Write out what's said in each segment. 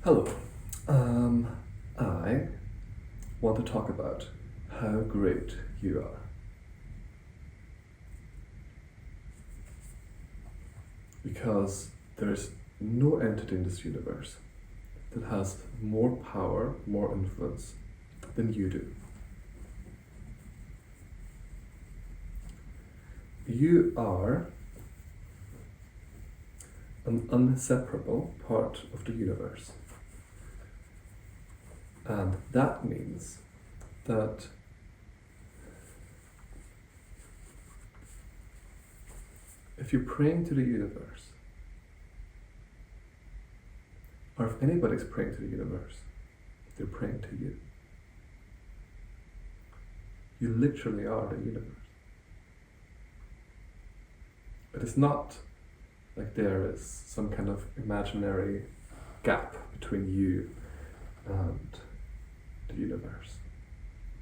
Hello. I want to talk about how great you are. Because there's no entity in this universe that has more power, more influence than you do. You are an inseparable part of the universe. And that means that if you're praying to the universe, or if anybody's praying to the universe, they're praying to you. You literally are the universe. It is not like there is some kind of imaginary gap between you and the universe.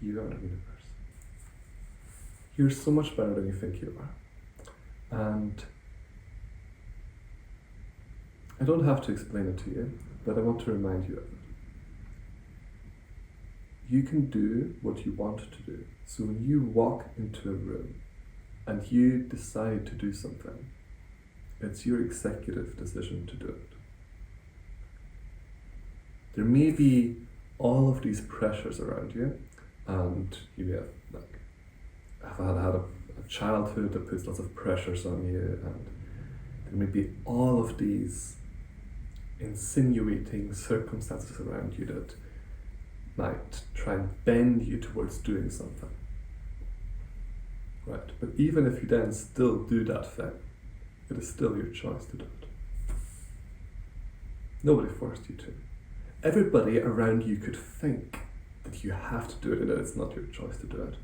You are the universe. You're so much better than you think you are. And I don't have to explain it to you, but I want to remind you of it. You can do what you want to do. So when you walk into a room and you decide to do something, it's your executive decision to do it. There may be all of these pressures around you, and you may have had a childhood that puts lots of pressures on you, and there may be all of these insinuating circumstances around you that might try and bend you towards doing something. Right, but even if you then still do that thing, it is still your choice to do it. Nobody forced you to. Everybody around you could think that you have to do it and that it's not your choice to do it.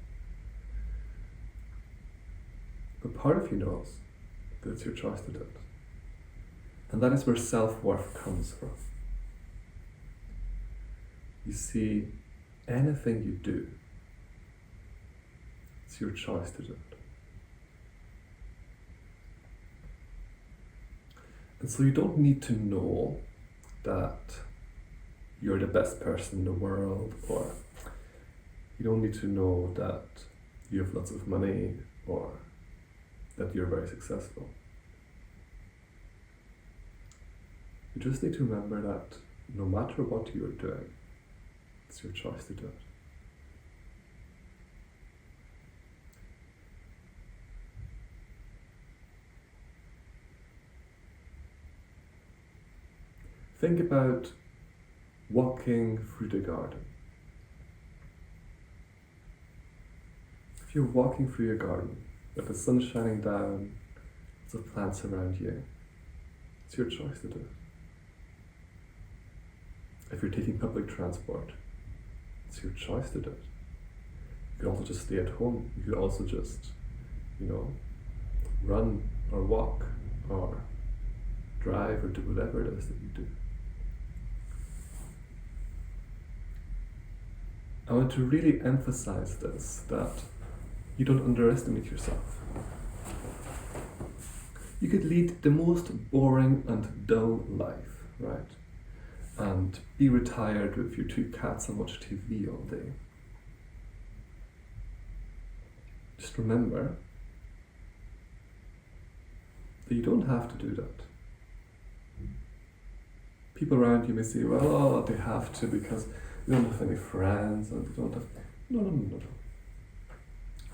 But part of you knows that it's your choice to do it. And that is where self-worth comes from. You see, anything you do, it's your choice to do it. And so you don't need to know that you're the best person in the world, or you don't need to know that you have lots of money, or that you're very successful. You just need to remember that no matter what you're doing, it's your choice to do it. Think about walking through the garden. If you're walking through your garden with the sun shining down, lots of plants around you, it's your choice to do it. If you're taking public transport, it's your choice to do it. You could also just stay at home. You could also just, run or walk or drive or do whatever it is that you do. I want to really emphasize this, that you don't underestimate yourself. You could lead the most boring and dull life, right? And be retired with your 2 cats and watch TV all day. Just remember that you don't have to do that. People around you may say, well, they have to because they don't have any friends and they don't have... No.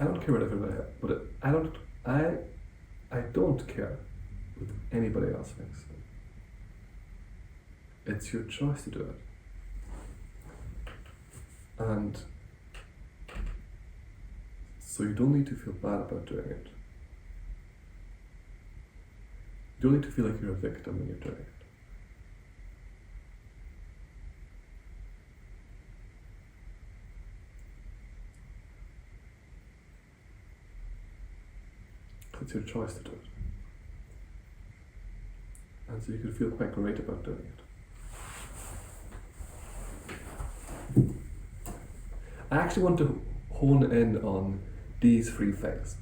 I don't care what everybody has, but I don't care what anybody else thinks. It's your choice to do it. And so you don't need to feel bad about doing it. You don't need to feel like you're a victim when you're doing it. It's your choice to do it. And so you can feel quite great about doing it. I actually want to hone in on these 3 things.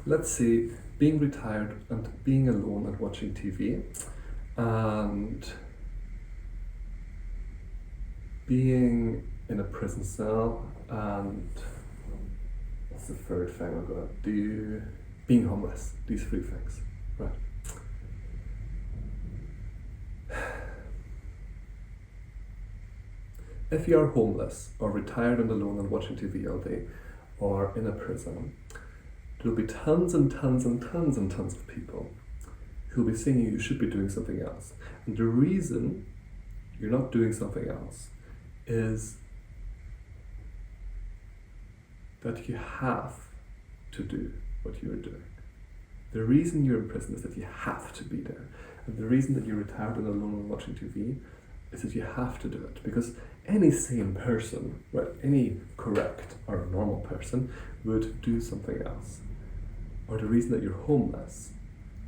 Let's say being retired and being alone and watching TV, and being in a prison cell, and what's the third thing I'm going to do? Being homeless. These three things, right? If you are homeless or retired and alone and watching TV all day, or in a prison, there will be tons and tons and tons and tons of people who will be saying you should be doing something else. And the reason you're not doing something else is that you have to do what you are doing. The reason you're in prison is that you have to be there. And the reason that you're retired and alone and watching TV is that you have to do it. Because any sane person, right, any correct or normal person would do something else. Or the reason that you're homeless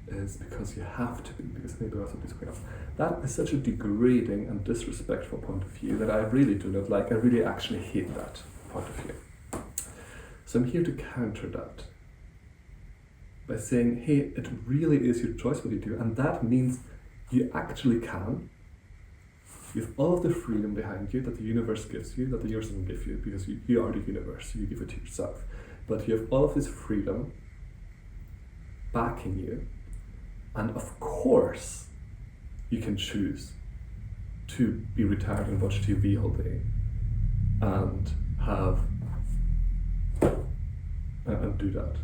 is because you have to be, because anybody else would do something else. That is such a degrading and disrespectful point of view that I really do not like. I really actually hate that point of view. So I'm here to counter that by saying, hey, it really is your choice what you do, and that means you actually can. You have all of the freedom behind you that the universe gives you, that the universe doesn't give you, because you are the universe, you give it to yourself. But you have all of this freedom backing you, and of course you can choose to be retired and watch TV all day and do that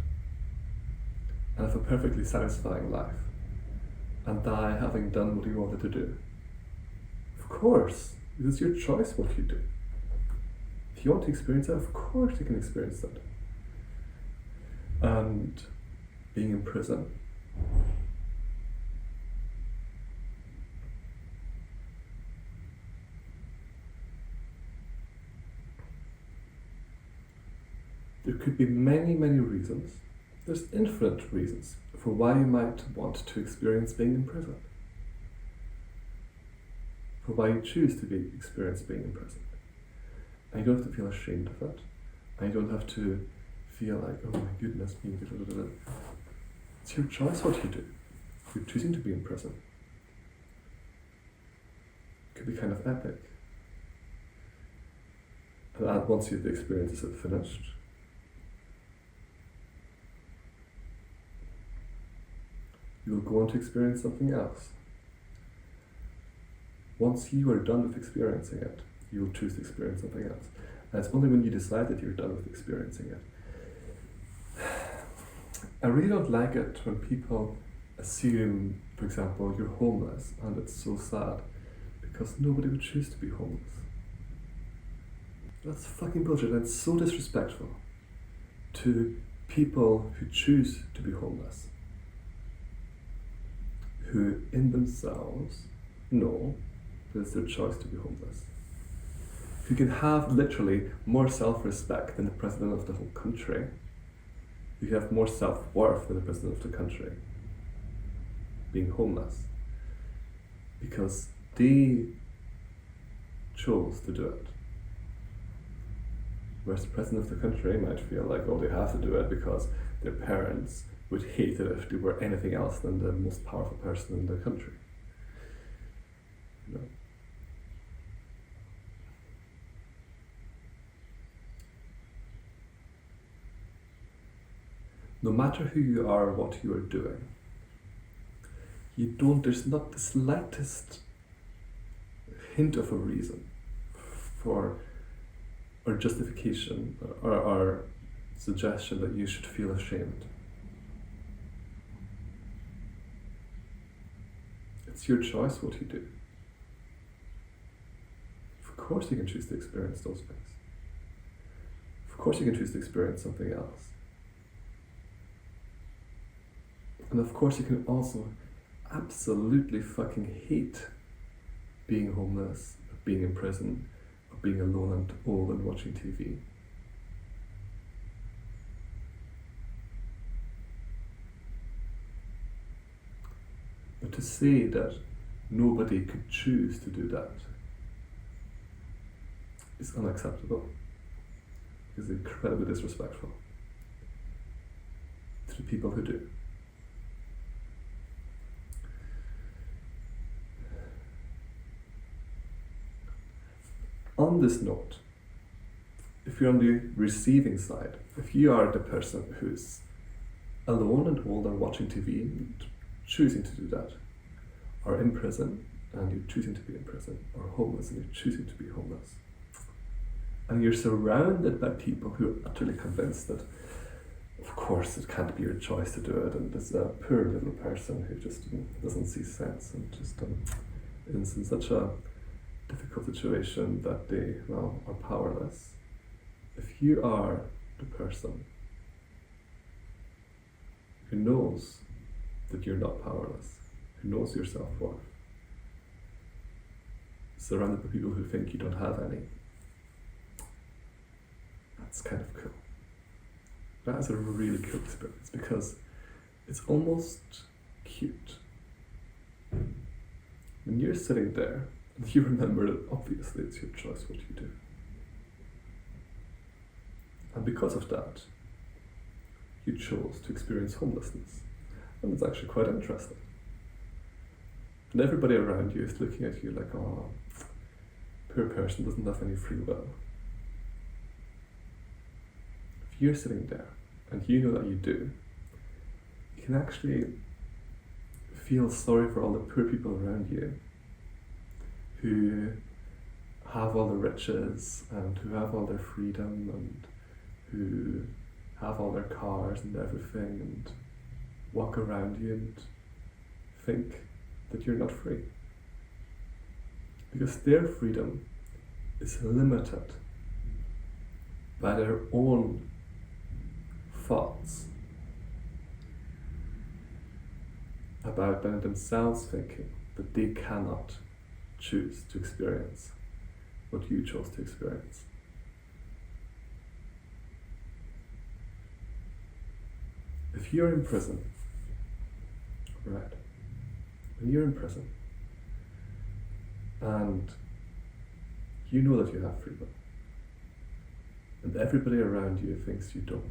and have a perfectly satisfying life and die having done what you wanted to do. Of course, it is your choice what you do. If you want to experience that, of course you can experience that. And being in prison, there could be many, many reasons. There's infinite reasons for why you might want to experience being in prison. For why you choose to experience being in prison. And you don't have to feel ashamed of it. And you don't have to feel like, oh my goodness me, It's your choice what you do. You're choosing to be in prison. It could be kind of epic. And once the experience is finished, you will go on to experience something else. Once you are done with experiencing it, you will choose to experience something else. And it's only when you decide that you're done with experiencing it. I really don't like it when people assume, for example, you're homeless, and it's so sad, because nobody would choose to be homeless. That's fucking bullshit, and it's so disrespectful to people who choose to be homeless, who in themselves know that it's their choice to be homeless, who can have literally more self-respect than the president of the whole country, who have more self-worth than the president of the country, being homeless, because they chose to do it. Whereas the president of the country might feel like, oh, they have to do it because their parents would hate it if they were anything else than the most powerful person in the country. You know? No matter who you are or what you are doing, there's not the slightest hint of a reason for, or justification, or suggestion that you should feel ashamed. It's your choice what you do. Of course you can choose to experience those things. Of course you can choose to experience something else. And of course you can also absolutely fucking hate being homeless, or being in prison, or being alone and old and watching TV. But to say that nobody could choose to do that is unacceptable. It's incredibly disrespectful to the people who do. On this note, if you're on the receiving side, if you are the person who's alone and older watching TV and choosing to do that, or in prison and you're choosing to be in prison, or homeless and you're choosing to be homeless, and you're surrounded by people who are utterly convinced that of course it can't be your choice to do it, and there's a poor little person who just doesn't see sense and just is in such a difficult situation that they are powerless. If you are the person who knows that you're not powerless, who knows your self-worth, surrounded by people who think you don't have any, that's kind of cool. That is a really cool experience because it's almost cute. When you're sitting there and you remember that obviously it's your choice what you do. And because of that, you chose to experience homelessness. And it's actually quite interesting. And everybody around you is looking at you like, oh, poor person doesn't have any free will. If you're sitting there and you know that you do, you can actually feel sorry for all the poor people around you who have all the riches and who have all their freedom and who have all their cars and everything and walk around you and think that you're not free. Because their freedom is limited by their own thoughts about themselves, thinking that they cannot choose to experience what you chose to experience. If you're in prison, right, when you're in prison and you know that you have free will and everybody around you thinks you don't,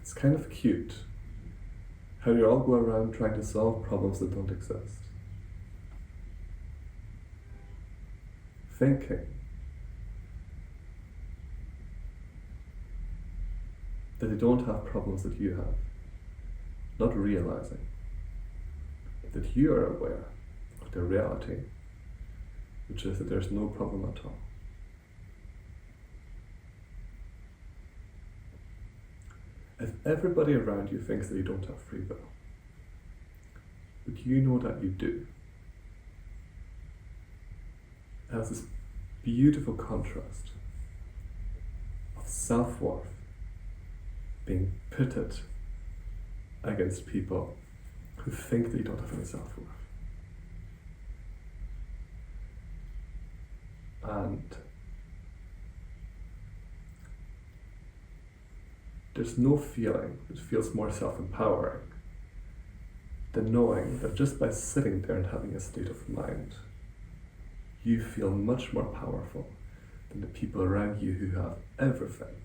it's kind of cute how you all go around trying to solve problems that don't exist. Thinking that they don't have problems that you have, not realizing that you are aware of the reality, which is that there's no problem at all. If everybody around you thinks that you don't have free will, but you know that you do, it has this beautiful contrast of self-worth being pitted against people who think that you don't have any self-worth. And there's no feeling that feels more self-empowering than knowing that just by sitting there and having a state of mind, you feel much more powerful than the people around you who have everything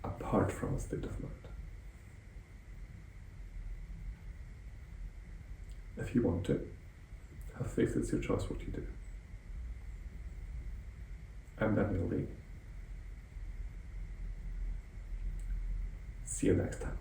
apart from a state of mind. If you want to, have faith it's your choice what you do. I'm Daniel Lee. See you next time.